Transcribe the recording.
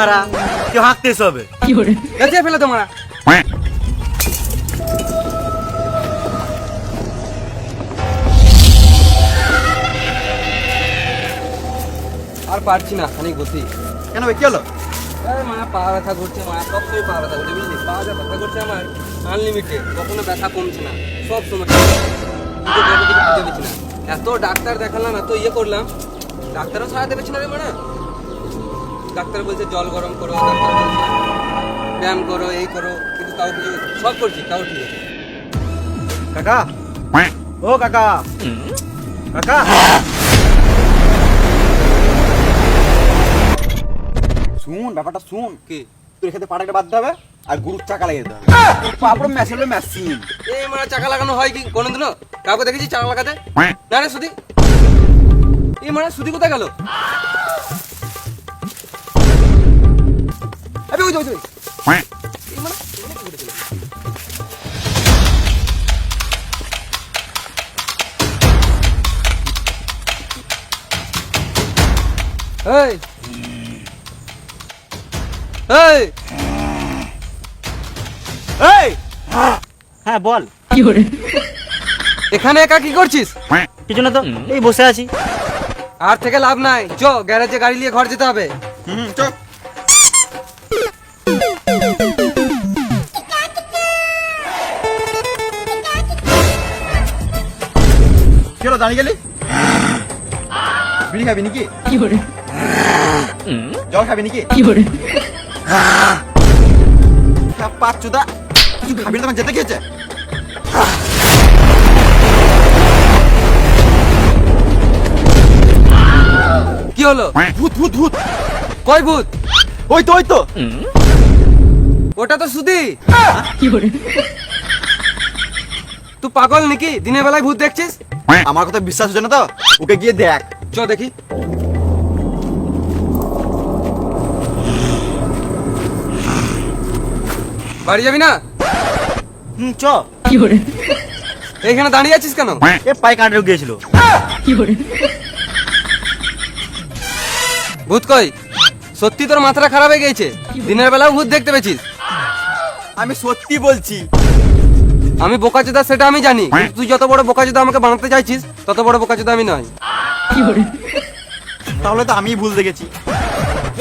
মারা, কেউ হাঁকতে হবে। গেছে ফেলে তো মারা। আর পারছি না, খানিক বসি। কেন ভাই, কি হলো? মারা পা ব্যথা করছে, মারা সব সময় পা ব্যথা করছে, বুঝলি? পা যা ব্যথা করছে আমার আনলিমিটেড, কখনো ব্যথা কমছে না, সব সময় খুঁজে পেছি না। এত ডাক্তার দেখালাম, এত ইয়ে করলাম, ডাক্তারও সারাতে পেছি না রে মারা। ডাক্তার বলছে জল গরম করো, ডাক্তার বলছে ব্যায়াম করো, এই করো, কিন্তু তাও কিছু, সব করছি তাও ঠিক আছে। কাকা, ও কাকা, কাকা, শুন ব্যাপারটা শুন। কি? তোর খেতে পাটাকে বাঁধতে হবে আর গরুর চাকা লাগিয়ে দিতে হবে। পাপড় মেশিন হলো মেশিন। এই মারা চাকা লাগানো হয় কি কোনোদিনও? কাউকে দেখেছি চাকা লাগাতে? না রে সুদি। এই মারা সুদি কোথায় গেল? আবে ওই এই মারা কি করেছিল? এই এই এই, হ্যাঁ বল। এখানে একা কি করছিস? কিছু না তো, এই বসে আছি। আর থেকে লাভ নাই, চ গ্যারেজে গাড়ি নিয়ে ঘর যেতে হবে। চল। কি হলো, দাঁড়িয়ে গেলি? বিড়ি খাবি নাকি? জল খাবি নাকি? পাঁচুদা কিছু খাবি না, তোমার যেতে গিয়েছে। কি হলো? ভূত ভূত ভূত। কয় ভূত? ওই তো ওই তো। ওটা তো সুদি। তুই পাগল নাকি? দিনের বেলায় ভূত দেখছিস? আমার কথা বিশ্বাস হচ্ছে না তো, ওকে গিয়ে দেখ। চ দেখি। বাড়ি যাবি না? চ। এইখানে দাঁড়িয়ে আছিস কেন? এ পায়ে কাঁটে গিয়েছিল। ভূত কই? সত্যি তোর মাথাটা খারাপ হয়ে গেছে? দিনের বেলাও ভূত দেখতে পেয়েছিস? আমি সত্যি বলছি। আমি বোকাচোদা সেটা আমি জানি, কিন্তু তুই যত বড় বোকাচোদা আমাকে বানাতে চাইছিস, তত বড় বোকাচোদা আমি নয়। তাহলে তো আমি ভুল দেখেছি। চ।